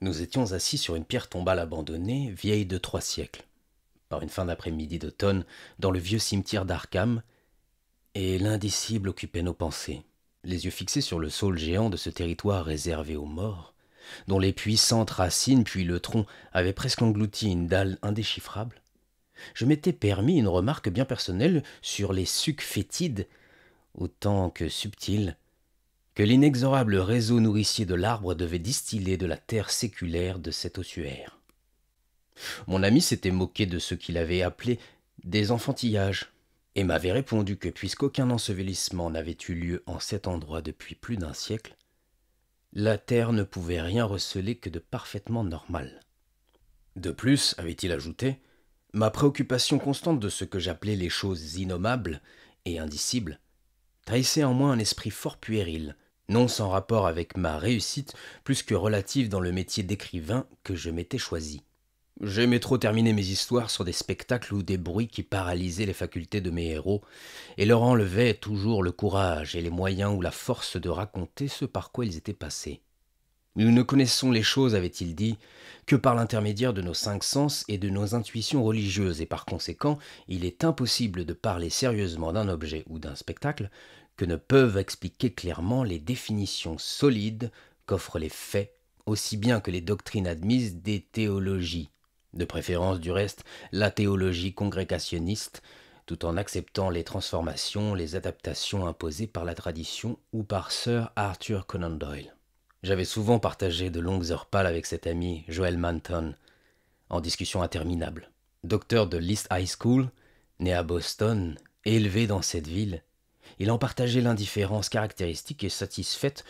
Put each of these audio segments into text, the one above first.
Nous étions assis sur une pierre tombale abandonnée, vieille de 3 siècles, par une fin d'après-midi d'automne, dans le vieux cimetière d'Arkham, et l'indicible occupait nos pensées, les yeux fixés sur le saule géant de ce territoire réservé aux morts, dont les puissantes racines puis le tronc avaient presque englouti une dalle indéchiffrable. Je m'étais permis une remarque bien personnelle sur les sucs fétides, autant que subtils, que l'inexorable réseau nourricier de l'arbre devait distiller de la terre séculaire de cet ossuaire. Mon ami s'était moqué de ce qu'il avait appelé des enfantillages, et m'avait répondu que puisqu'aucun ensevelissement n'avait eu lieu en cet endroit depuis plus d'un siècle, la terre ne pouvait rien receler que de parfaitement normal. De plus, avait-il ajouté, ma préoccupation constante de ce que j'appelais les choses innommables et indicibles trahissait en moi un esprit fort puéril, non sans rapport avec ma réussite plus que relative dans le métier d'écrivain que je m'étais choisi. J'aimais trop terminer mes histoires sur des spectacles ou des bruits qui paralysaient les facultés de mes héros et leur enlevaient toujours le courage et les moyens ou la force de raconter ce par quoi ils étaient passés. Nous ne connaissons les choses, avait-il dit, que par l'intermédiaire de nos 5 sens et de nos intuitions religieuses, et par conséquent, il est impossible de parler sérieusement d'un objet ou d'un spectacle que ne peuvent expliquer clairement les définitions solides qu'offrent les faits, aussi bien que les doctrines admises des théologies, de préférence du reste la théologie congrégationniste, tout en acceptant les transformations, les adaptations imposées par la tradition ou par Sir Arthur Conan Doyle. J'avais souvent partagé de longues heures pâles avec cet ami, Joel Manton, en discussion interminable. Docteur de l'East High School, né à Boston, élevé dans cette ville, il en partageait l'indifférence caractéristique et satisfaite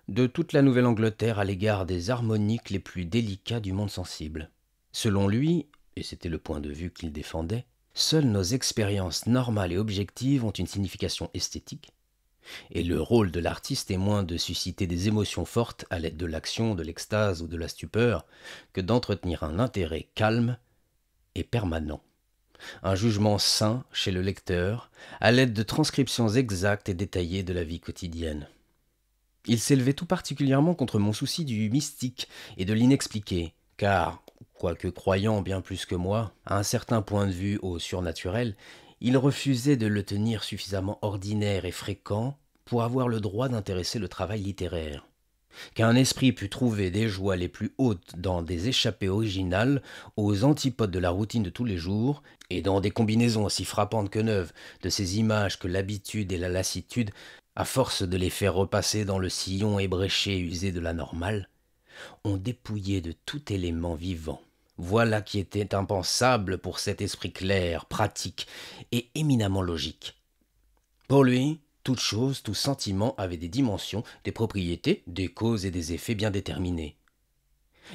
de toute la Nouvelle-Angleterre à l'égard des harmoniques les plus délicats du monde sensible. Selon lui, et c'était le point de vue qu'il défendait, seules nos expériences normales et objectives ont une signification esthétique, et le rôle de l'artiste est moins de susciter des émotions fortes à l'aide de l'action, de l'extase ou de la stupeur, que d'entretenir un intérêt calme et permanent, un jugement sain chez le lecteur, à l'aide de transcriptions exactes et détaillées de la vie quotidienne. Il s'élevait tout particulièrement contre mon souci du mystique et de l'inexpliqué, car, quoique croyant bien plus que moi, à un certain point de vue au surnaturel, il refusait de le tenir suffisamment ordinaire et fréquent pour avoir le droit d'intéresser le travail littéraire. Qu'un esprit pût trouver des joies les plus hautes dans des échappées originales aux antipodes de la routine de tous les jours, et dans des combinaisons aussi frappantes que neuves de ces images que l'habitude et la lassitude, à force de les faire repasser dans le sillon ébréché et usé de la normale, ont dépouillé de tout élément vivant. Voilà qui était impensable pour cet esprit clair, pratique et éminemment logique. Pour lui, toute chose, tout sentiment avait des dimensions, des propriétés, des causes et des effets bien déterminés.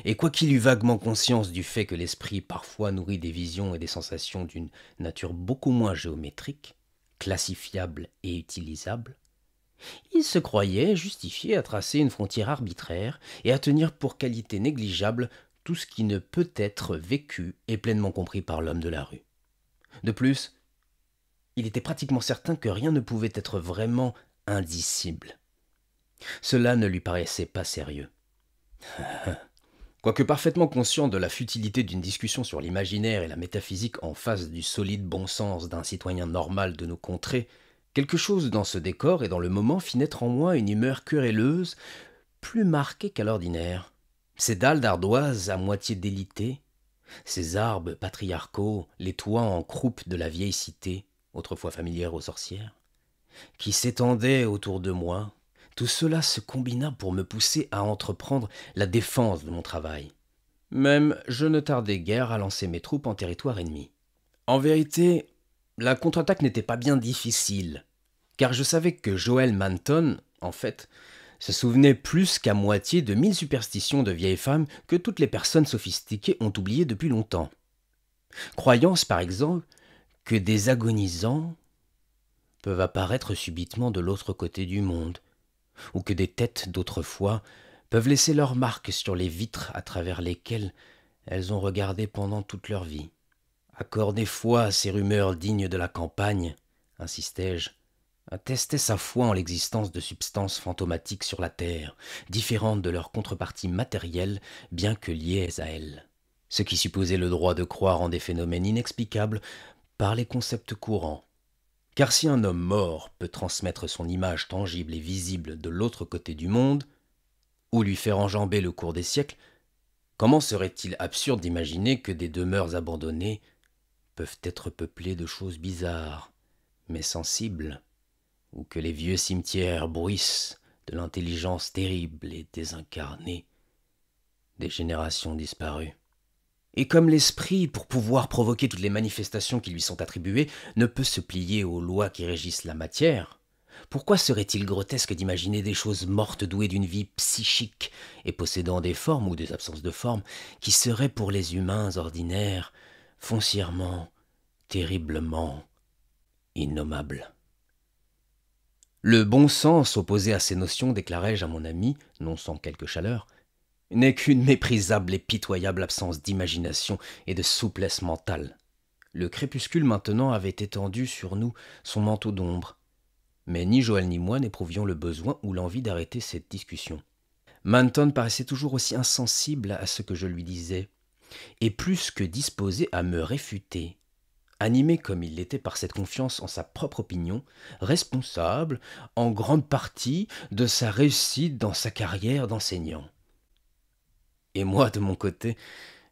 Et quoiqu'il eût vaguement conscience du fait que l'esprit parfois nourrit des visions et des sensations d'une nature beaucoup moins géométrique, classifiable et utilisable, il se croyait justifié à tracer une frontière arbitraire et à tenir pour qualité négligeable tout ce qui ne peut être vécu et pleinement compris par l'homme de la rue. De plus, il était pratiquement certain que rien ne pouvait être vraiment indicible. Cela ne lui paraissait pas sérieux. Quoique parfaitement conscient de la futilité d'une discussion sur l'imaginaire et la métaphysique en face du solide bon sens d'un citoyen normal de nos contrées, quelque chose dans ce décor et dans le moment fit naître en moi une humeur querelleuse plus marquée qu'à l'ordinaire. Ces dalles d'ardoise à moitié délitées, ces arbres patriarcaux, les toits en croupe de la vieille cité, autrefois familière aux sorcières, qui s'étendaient autour de moi, tout cela se combina pour me pousser à entreprendre la défense de mon travail. Même je ne tardai guère à lancer mes troupes en territoire ennemi. En vérité, la contre-attaque n'était pas bien difficile, car je savais que Joel Manton, en fait, se souvenait plus qu'à moitié de 1000 superstitions de vieilles femmes que toutes les personnes sophistiquées ont oubliées depuis longtemps. Croyance, par exemple, que des agonisants peuvent apparaître subitement de l'autre côté du monde, ou que des têtes d'autrefois peuvent laisser leurs marques sur les vitres à travers lesquelles elles ont regardé pendant toute leur vie. Accordez foi à ces rumeurs dignes de la campagne, insistai-je, attestaient sa foi en l'existence de substances fantomatiques sur la Terre, différentes de leurs contreparties matérielles, bien que liées à elles. Ce qui supposait le droit de croire en des phénomènes inexplicables par les concepts courants. Car si un homme mort peut transmettre son image tangible et visible de l'autre côté du monde, ou lui faire enjamber le cours des siècles, comment serait-il absurde d'imaginer que des demeures abandonnées peuvent être peuplées de choses bizarres, mais sensibles, ou que les vieux cimetières bruissent de l'intelligence terrible et désincarnée des générations disparues. Et comme l'esprit, pour pouvoir provoquer toutes les manifestations qui lui sont attribuées, ne peut se plier aux lois qui régissent la matière, pourquoi serait-il grotesque d'imaginer des choses mortes douées d'une vie psychique et possédant des formes ou des absences de formes qui seraient pour les humains ordinaires foncièrement, terriblement innommables? Le bon sens opposé à ces notions, déclarai-je à mon ami, non sans quelque chaleur, n'est qu'une méprisable et pitoyable absence d'imagination et de souplesse mentale. Le crépuscule maintenant avait étendu sur nous son manteau d'ombre, mais ni Joël ni moi n'éprouvions le besoin ou l'envie d'arrêter cette discussion. Manton paraissait toujours aussi insensible à ce que je lui disais, et plus que disposé à me réfuter, animé comme il l'était par cette confiance en sa propre opinion, responsable, en grande partie, de sa réussite dans sa carrière d'enseignant. Et moi, de mon côté,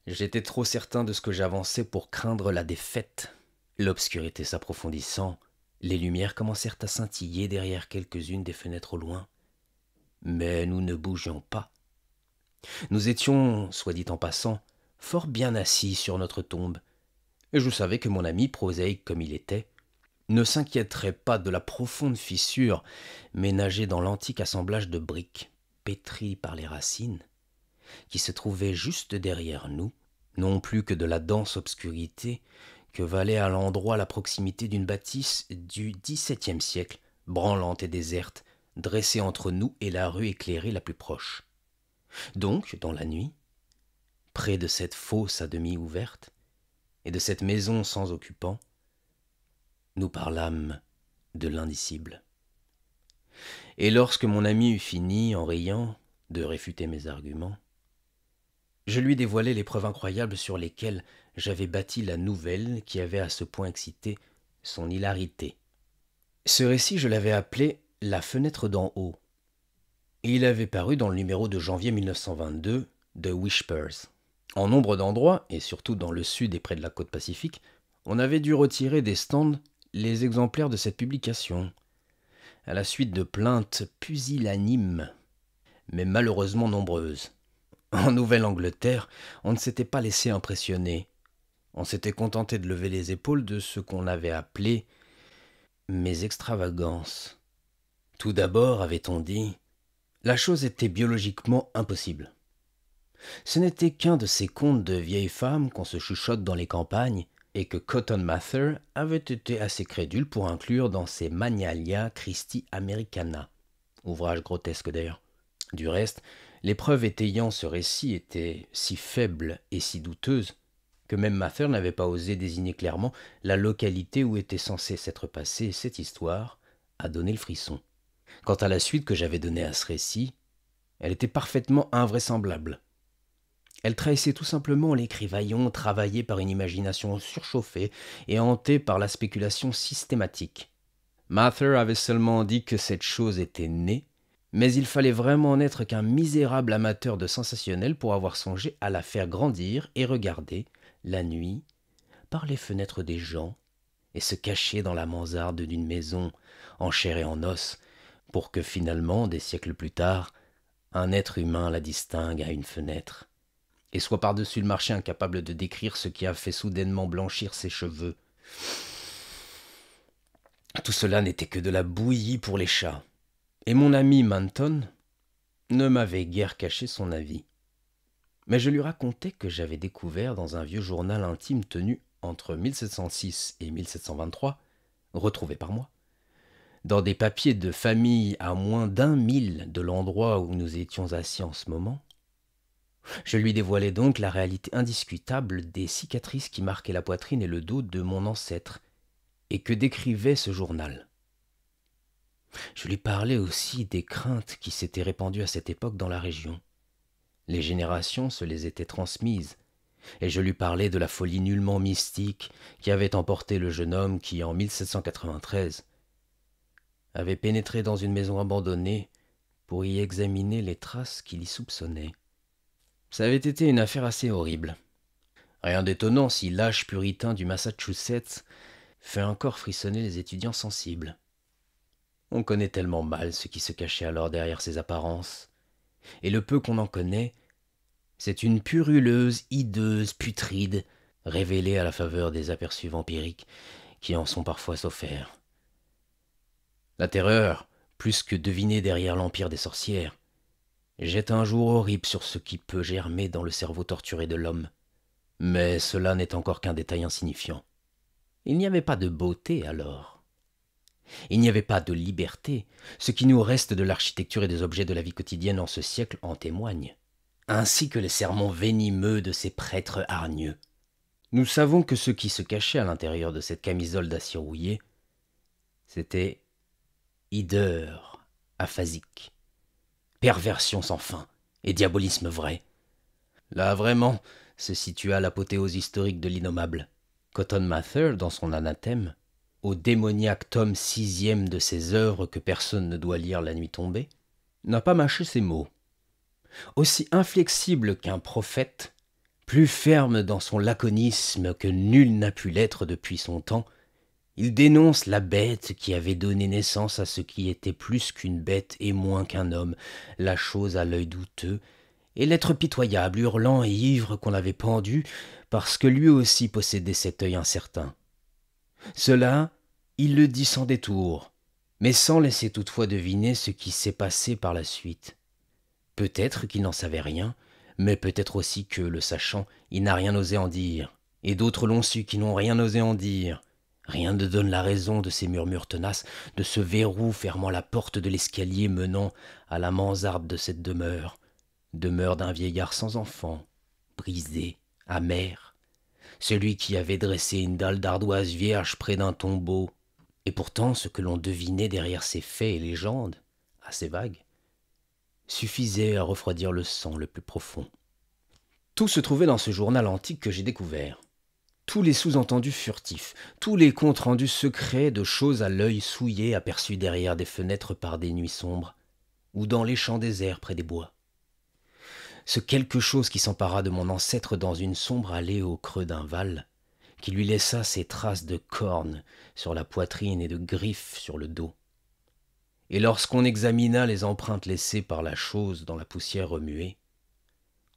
j'étais trop certain de ce que j'avançais pour craindre la défaite. L'obscurité s'approfondissant, les lumières commencèrent à scintiller derrière quelques-unes des fenêtres au loin. Mais nous ne bougions pas. Nous étions, soit dit en passant, fort bien assis sur notre tombe, et je savais que mon ami, prosaïque comme il était, ne s'inquiéterait pas de la profonde fissure ménagée dans l'antique assemblage de briques, pétries par les racines, qui se trouvait juste derrière nous, non plus que de la dense obscurité que valait à l'endroit la proximité d'une bâtisse du XVIIe siècle, branlante et déserte, dressée entre nous et la rue éclairée la plus proche. Donc, dans la nuit, près de cette fosse à demi ouverte, et de cette maison sans occupant, nous parlâmes de l'indicible. Et lorsque mon ami eut fini, en riant, de réfuter mes arguments, je lui dévoilai les preuves incroyables sur lesquelles j'avais bâti la nouvelle qui avait à ce point excité son hilarité. Ce récit, je l'avais appelé « La fenêtre d'en haut », et il avait paru dans le numéro de janvier 1922 de Whispers. En nombre d'endroits, et surtout dans le sud et près de la côte Pacifique, on avait dû retirer des stands les exemplaires de cette publication, à la suite de plaintes pusillanimes, mais malheureusement nombreuses. En Nouvelle-Angleterre, on ne s'était pas laissé impressionner. On s'était contenté de lever les épaules de ce qu'on avait appelé mes extravagances. Tout d'abord, avait-on dit, la chose était biologiquement impossible. Ce n'était qu'un de ces contes de vieilles femmes qu'on se chuchote dans les campagnes et que Cotton Mather avait été assez crédule pour inclure dans ses Magnalia Christi Americana, ouvrage grotesque d'ailleurs. Du reste, les preuves étayant ce récit étaient si faibles et si douteuses que même Mather n'avait pas osé désigner clairement la localité où était censée s'être passée cette histoire, à donner le frisson. Quant à la suite que j'avais donnée à ce récit, elle était parfaitement invraisemblable. Elle trahissait tout simplement l'écrivaillon travaillé par une imagination surchauffée et hanté par la spéculation systématique. Mather avait seulement dit que cette chose était née, mais il fallait vraiment n'être qu'un misérable amateur de sensationnel pour avoir songé à la faire grandir et regarder, la nuit, par les fenêtres des gens, et se cacher dans la mansarde d'une maison, en chair et en os, pour que finalement, des siècles plus tard, un être humain la distingue à une fenêtre, et soit par-dessus le marché incapable de décrire ce qui a fait soudainement blanchir ses cheveux. Tout cela n'était que de la bouillie pour les chats. Et mon ami Manton ne m'avait guère caché son avis. Mais je lui racontai que j'avais découvert dans un vieux journal intime tenu entre 1706 et 1723, retrouvé par moi, dans des papiers de famille à moins d'1 mille de l'endroit où nous étions assis en ce moment. Je lui dévoilai donc la réalité indiscutable des cicatrices qui marquaient la poitrine et le dos de mon ancêtre, et que décrivait ce journal. Je lui parlais aussi des craintes qui s'étaient répandues à cette époque dans la région. Les générations se les étaient transmises, et je lui parlais de la folie nullement mystique qui avait emporté le jeune homme qui, en 1793, avait pénétré dans une maison abandonnée pour y examiner les traces qu'il y soupçonnait. Ça avait été une affaire assez horrible. Rien d'étonnant si l'âge puritain du Massachusetts fait encore frissonner les étudiants sensibles. On connaît tellement mal ce qui se cachait alors derrière ces apparences, et le peu qu'on en connaît, c'est une puruleuse, hideuse, putride, révélée à la faveur des aperçus vampiriques qui en sont parfois offerts. La terreur, plus que devinée derrière l'empire des sorcières, jette un jour horrible sur ce qui peut germer dans le cerveau torturé de l'homme. Mais cela n'est encore qu'un détail insignifiant. Il n'y avait pas de beauté alors. Il n'y avait pas de liberté. Ce qui nous reste de l'architecture et des objets de la vie quotidienne en ce siècle en témoigne, ainsi que les sermons venimeux de ces prêtres hargneux. Nous savons que ce qui se cachait à l'intérieur de cette camisole d'acier rouillé, c'était hideur aphasique, perversion sans fin et diabolisme vrai. Là, vraiment, se situa l'apothéose historique de l'innommable. Cotton Mather, dans son anathème, au démoniaque tome 6e de ses œuvres que personne ne doit lire la nuit tombée, n'a pas mâché ses mots. Aussi inflexible qu'un prophète, plus ferme dans son laconisme que nul n'a pu l'être depuis son temps, il dénonce la bête qui avait donné naissance à ce qui était plus qu'une bête et moins qu'un homme, la chose à l'œil douteux, et l'être pitoyable, hurlant et ivre qu'on avait pendu, parce que lui aussi possédait cet œil incertain. Cela, il le dit sans détour, mais sans laisser toutefois deviner ce qui s'est passé par la suite. Peut-être qu'il n'en savait rien, mais peut-être aussi que, le sachant, il n'a rien osé en dire, et d'autres l'ont su qui n'ont rien osé en dire. Rien ne donne la raison de ces murmures tenaces, de ce verrou fermant la porte de l'escalier menant à la mansarde de cette demeure d'un vieillard sans enfant, brisé, amer, celui qui avait dressé une dalle d'ardoise vierge près d'un tombeau. Et pourtant, ce que l'on devinait derrière ces faits et légendes, assez vagues, suffisait à refroidir le sang le plus profond. Tout se trouvait dans ce journal antique que j'ai découvert. Tous les sous-entendus furtifs, tous les comptes rendus secrets de choses à l'œil souillé aperçus derrière des fenêtres par des nuits sombres, ou dans les champs déserts près des bois. Ce quelque chose qui s'empara de mon ancêtre dans une sombre allée au creux d'un val, qui lui laissa ses traces de cornes sur la poitrine et de griffes sur le dos. Et lorsqu'on examina les empreintes laissées par la chose dans la poussière remuée,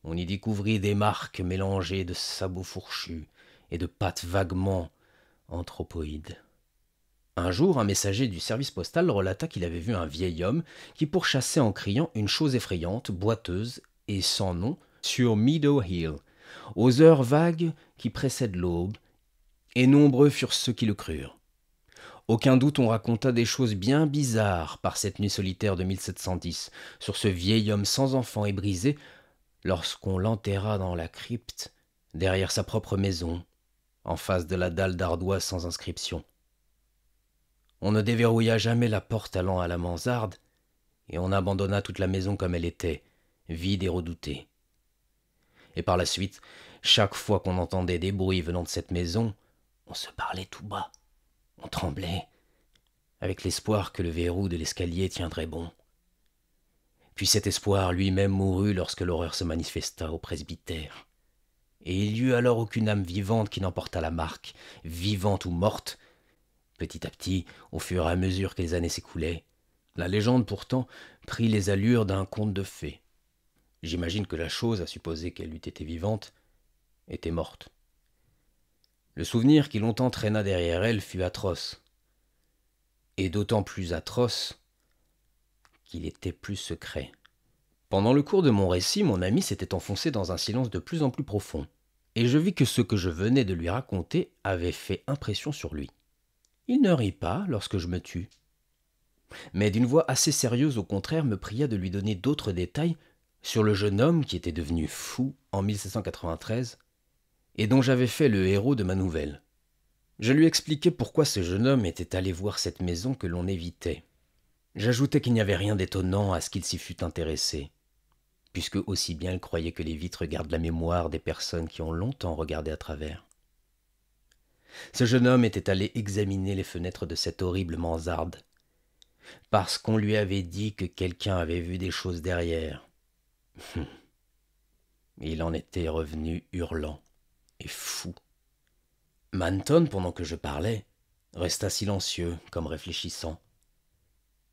on y découvrit des marques mélangées de sabots fourchus et de pattes vaguement anthropoïdes. Un jour, un messager du service postal relata qu'il avait vu un vieil homme qui pourchassait en criant une chose effrayante, boiteuse et sans nom sur Meadow Hill, aux heures vagues qui précèdent l'aube, et nombreux furent ceux qui le crurent. Aucun doute on raconta des choses bien bizarres par cette nuit solitaire de 1710 sur ce vieil homme sans enfant et brisé lorsqu'on l'enterra dans la crypte derrière sa propre maison, en face de la dalle d'ardoise sans inscription. On ne déverrouilla jamais la porte allant à la mansarde, et on abandonna toute la maison comme elle était, vide et redoutée. Et par la suite, chaque fois qu'on entendait des bruits venant de cette maison, on se parlait tout bas, on tremblait, avec l'espoir que le verrou de l'escalier tiendrait bon. Puis cet espoir lui-même mourut lorsque l'horreur se manifesta au presbytère. Et il n'y eut alors aucune âme vivante qui n'emportât la marque, vivante ou morte. Petit à petit, au fur et à mesure que les années s'écoulaient, la légende pourtant prit les allures d'un conte de fées. J'imagine que la chose, à supposer qu'elle eût été vivante, était morte. Le souvenir qui longtemps traîna derrière elle fut atroce, et d'autant plus atroce qu'il était plus secret. Pendant le cours de mon récit, mon ami s'était enfoncé dans un silence de plus en plus profond, et je vis que ce que je venais de lui raconter avait fait impression sur lui. Il ne rit pas lorsque je me tus, mais d'une voix assez sérieuse au contraire me pria de lui donner d'autres détails sur le jeune homme qui était devenu fou en 1793 et dont j'avais fait le héros de ma nouvelle. Je lui expliquai pourquoi ce jeune homme était allé voir cette maison que l'on évitait. J'ajoutai qu'il n'y avait rien d'étonnant à ce qu'il s'y fût intéressé, puisque aussi bien il croyait que les vitres gardent la mémoire des personnes qui ont longtemps regardé à travers. Ce jeune homme était allé examiner les fenêtres de cette horrible mansarde, parce qu'on lui avait dit que quelqu'un avait vu des choses derrière. Il en était revenu hurlant et fou. Manton, pendant que je parlais, resta silencieux, comme réfléchissant.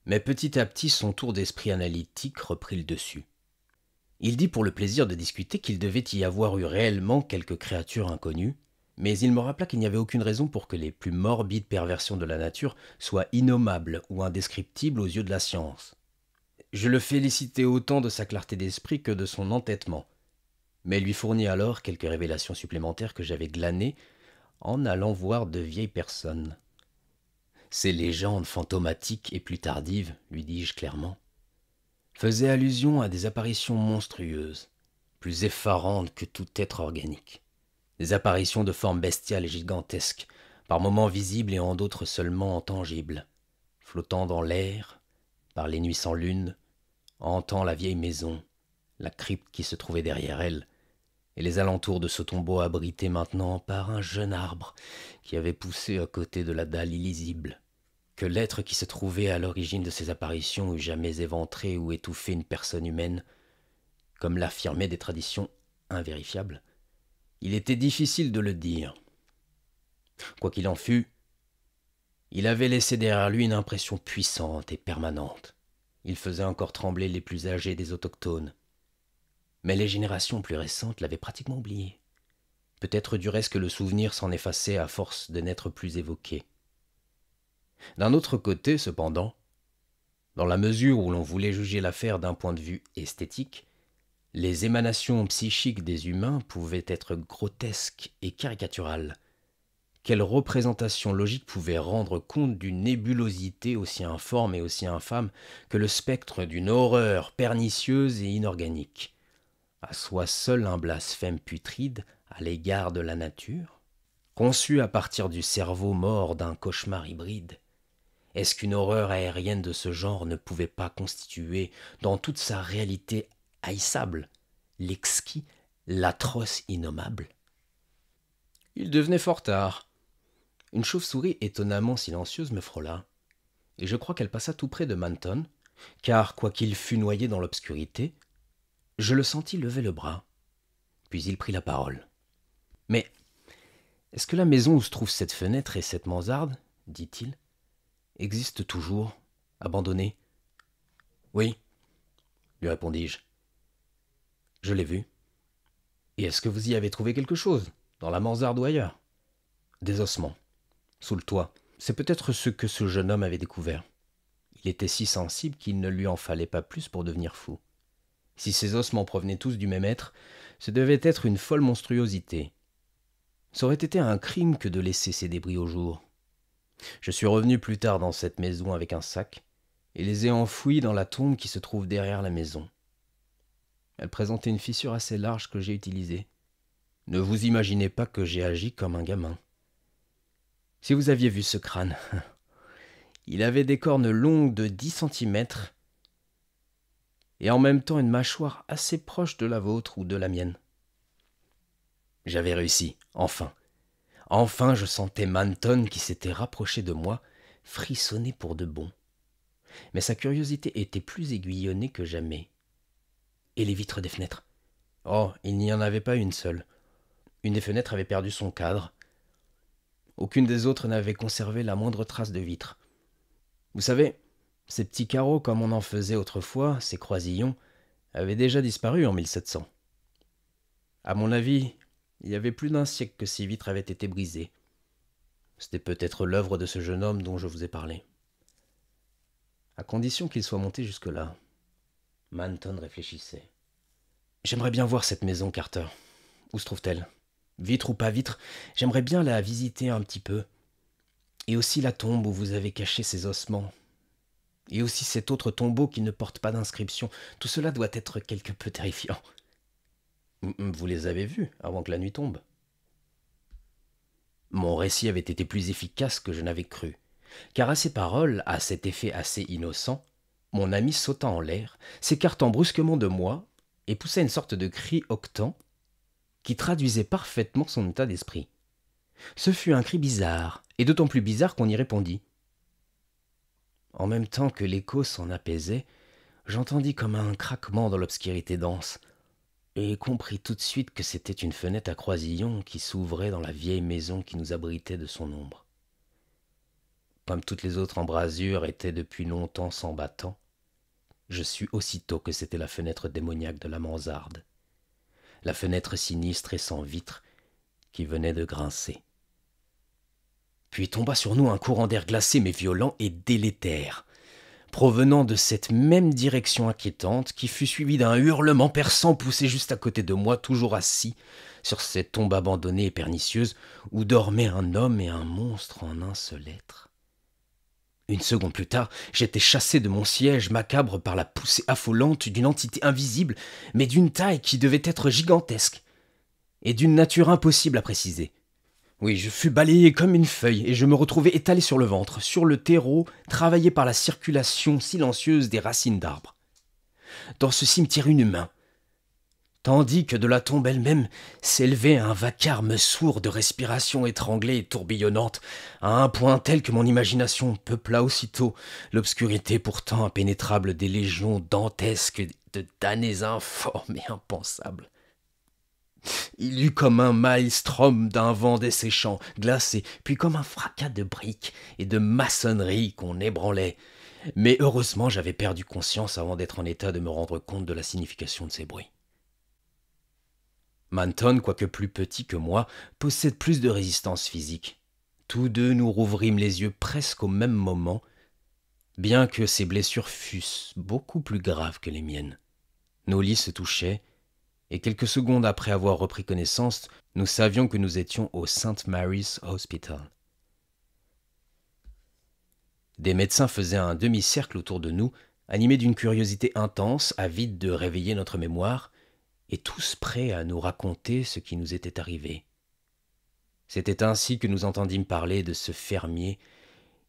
Mais petit à petit, son tour d'esprit analytique reprit le dessus. Il dit pour le plaisir de discuter qu'il devait y avoir eu réellement quelques créatures inconnues, mais il me rappela qu'il n'y avait aucune raison pour que les plus morbides perversions de la nature soient innommables ou indescriptibles aux yeux de la science. Je le félicitai autant de sa clarté d'esprit que de son entêtement, mais lui fournis alors quelques révélations supplémentaires que j'avais glanées en allant voir de vieilles personnes. Ces légendes fantomatiques et plus tardives, lui dis-je clairement, faisaient allusion à des apparitions monstrueuses, plus effarantes que tout être organique. Des apparitions de formes bestiales et gigantesques, par moments visibles et en d'autres seulement intangibles, flottant dans l'air, par les nuits sans lune, hantant la vieille maison, la crypte qui se trouvait derrière elle, et les alentours de ce tombeau abrité maintenant par un jeune arbre qui avait poussé à côté de la dalle illisible. Que l'être qui se trouvait à l'origine de ces apparitions eût jamais éventré ou étouffé une personne humaine, comme l'affirmaient des traditions invérifiables, il était difficile de le dire. Quoi qu'il en fût, il avait laissé derrière lui une impression puissante et permanente. Il faisait encore trembler les plus âgés des autochtones. Mais les générations plus récentes l'avaient pratiquement oublié. Peut-être du reste que le souvenir s'en effaçait à force de n'être plus évoqué. D'un autre côté, cependant, dans la mesure où l'on voulait juger l'affaire d'un point de vue esthétique, les émanations psychiques des humains pouvaient être grotesques et caricaturales. Quelle représentation logique pouvait rendre compte d'une nébulosité aussi informe et aussi infâme que le spectre d'une horreur pernicieuse et inorganique, à soi seul un blasphème putride à l'égard de la nature, conçu à partir du cerveau mort d'un cauchemar hybride? Est-ce qu'une horreur aérienne de ce genre ne pouvait pas constituer, dans toute sa réalité haïssable, l'exquis, l'atroce innommable? Il devenait fort tard. Une chauve-souris étonnamment silencieuse me frôla, et je crois qu'elle passa tout près de Manton, car, quoiqu'il fût noyé dans l'obscurité, je le sentis lever le bras. Puis il prit la parole. « Mais est-ce que la maison où se trouve cette fenêtre et cette mansarde, dit-il, existe toujours, abandonnée? »« Oui, lui répondis-je. Je l'ai vue. Et est-ce que vous y avez trouvé quelque chose, dans la mansarde ou ailleurs? » ?»« Des ossements, sous le toit. C'est peut-être ce que ce jeune homme avait découvert. Il était si sensible qu'il ne lui en fallait pas plus pour devenir fou. Si ces ossements provenaient tous du même être, ce devait être une folle monstruosité. Ça aurait été un crime que de laisser ces débris au jour. Je suis revenu plus tard dans cette maison avec un sac et les ai enfouis dans la tombe qui se trouve derrière la maison. Elle présentait une fissure assez large que j'ai utilisée. Ne vous imaginez pas que j'ai agi comme un gamin. Si vous aviez vu ce crâne, il avait des cornes longues de 10 centimètres et en même temps une mâchoire assez proche de la vôtre ou de la mienne. J'avais réussi, enfin. Enfin, je sentais Manton qui s'était rapproché de moi, frissonner pour de bon. Mais sa curiosité était plus aiguillonnée que jamais. Et les vitres des fenêtres? Oh, il n'y en avait pas une seule. Une des fenêtres avait perdu son cadre. Aucune des autres n'avait conservé la moindre trace de vitre. Vous savez, ces petits carreaux comme on en faisait autrefois, ces croisillons, avaient déjà disparu en 1700. À mon avis, il y avait plus d'un siècle que ces vitres avaient été brisées. C'était peut-être l'œuvre de ce jeune homme dont je vous ai parlé. À condition qu'il soit monté jusque-là. Manton réfléchissait. J'aimerais bien voir cette maison, Carter. Où se trouve-t-elle? Vitre ou pas vitre, j'aimerais bien la visiter un petit peu. Et aussi la tombe où vous avez caché ces ossements. Et aussi cet autre tombeau qui ne porte pas d'inscription. Tout cela doit être quelque peu terrifiant. Vous les avez vus avant que la nuit tombe? Mon récit avait été plus efficace que je n'avais cru, car à ces paroles, à cet effet assez innocent, Mon ami sauta en l'air, s'écartant brusquement de moi, et poussa une sorte de cri octant qui traduisait parfaitement son état d'esprit. Ce fut un cri bizarre, et d'autant plus bizarre qu'on y répondit. En même temps que l'écho s'en apaisait, j'entendis comme un craquement dans l'obscurité dense, et compris tout de suite que c'était une fenêtre à croisillon qui s'ouvrait dans la vieille maison qui nous abritait de son ombre. Comme toutes les autres embrasures étaient depuis longtemps sans battant, je sus aussitôt que c'était la fenêtre démoniaque de la mansarde, la fenêtre sinistre et sans vitre qui venait de grincer. Puis tomba sur nous un courant d'air glacé mais violent et délétère, provenant de cette même direction inquiétante, qui fut suivi d'un hurlement perçant poussé juste à côté de moi, toujours assis sur cette tombe abandonnée et pernicieuse où dormaient un homme et un monstre en un seul être. Une seconde plus tard, j'étais chassé de mon siège macabre par la poussée affolante d'une entité invisible, mais d'une taille qui devait être gigantesque, et d'une nature impossible à préciser. Oui, je fus balayé comme une feuille, et je me retrouvai étalé sur le ventre, sur le terreau, travaillé par la circulation silencieuse des racines d'arbres. Dans ce cimetière inhumain, tandis que de la tombe elle-même s'élevait un vacarme sourd de respiration étranglée et tourbillonnante, à un point tel que mon imagination peupla aussitôt l'obscurité pourtant impénétrable des légions dantesques de damnés informes et impensables. Il eut comme un maelstrom d'un vent desséchant, glacé, puis comme un fracas de briques et de maçonnerie qu'on ébranlait. Mais heureusement, j'avais perdu conscience avant d'être en état de me rendre compte de la signification de ces bruits. Manton, quoique plus petit que moi, possède plus de résistance physique. Tous deux nous rouvrîmes les yeux presque au même moment, bien que ses blessures fussent beaucoup plus graves que les miennes. Nos lits se touchaient, et quelques secondes après avoir repris connaissance, nous savions que nous étions au St. Mary's Hospital. Des médecins faisaient un demi-cercle autour de nous, animés d'une curiosité intense, avides de réveiller notre mémoire, et tous prêts à nous raconter ce qui nous était arrivé. C'était ainsi que nous entendîmes parler de ce fermier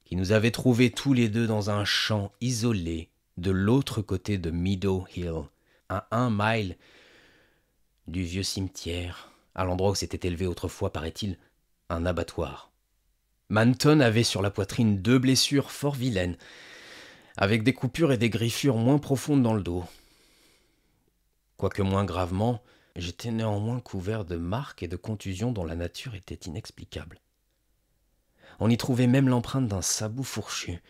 qui nous avait trouvés tous les deux dans un champ isolé de l'autre côté de Meadow Hill, à 1 mile du vieux cimetière, à l'endroit où s'était élevé autrefois, paraît-il, un abattoir. Manton avait sur la poitrine 2 blessures fort vilaines, avec des coupures et des griffures moins profondes dans le dos. Quoique moins gravement, j'étais néanmoins couvert de marques et de contusions dont la nature était inexplicable. On y trouvait même l'empreinte d'un sabot fourchu.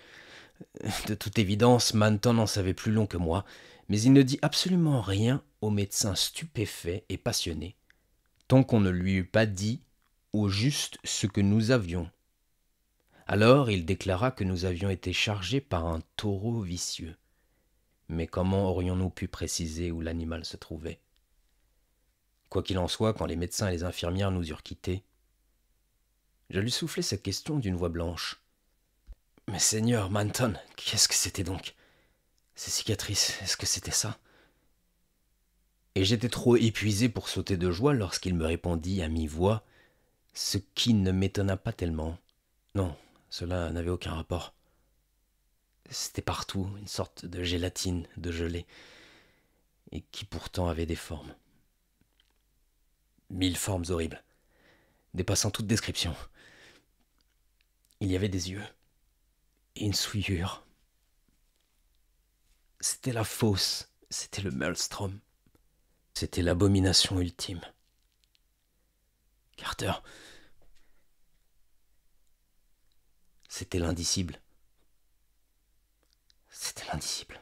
De toute évidence, Manton en savait plus long que moi, mais il ne dit absolument rien au médecin stupéfait et passionné, tant qu'on ne lui eût pas dit au juste ce que nous avions. Alors il déclara que nous avions été chargés par un taureau vicieux. Mais comment aurions-nous pu préciser où l'animal se trouvait? Quoi qu'il en soit, quand les médecins et les infirmières nous eurent quittés, je lui soufflai cette question d'une voix blanche. « Mais Seigneur, Manton, qu'est-ce que c'était donc? Ces cicatrices, est-ce que c'était ça ?» Et j'étais trop épuisé pour sauter de joie lorsqu'il me répondit à mi-voix, ce qui ne m'étonna pas tellement. Non, cela n'avait aucun rapport. C'était partout, une sorte de gélatine, de gelée, et qui pourtant avait des formes. 1000 formes horribles, dépassant toute description. Il y avait des yeux, et une souillure. C'était la fosse, c'était le maelstrom. C'était l'abomination ultime. Carter, c'était l'indicible. C'était l'indicible.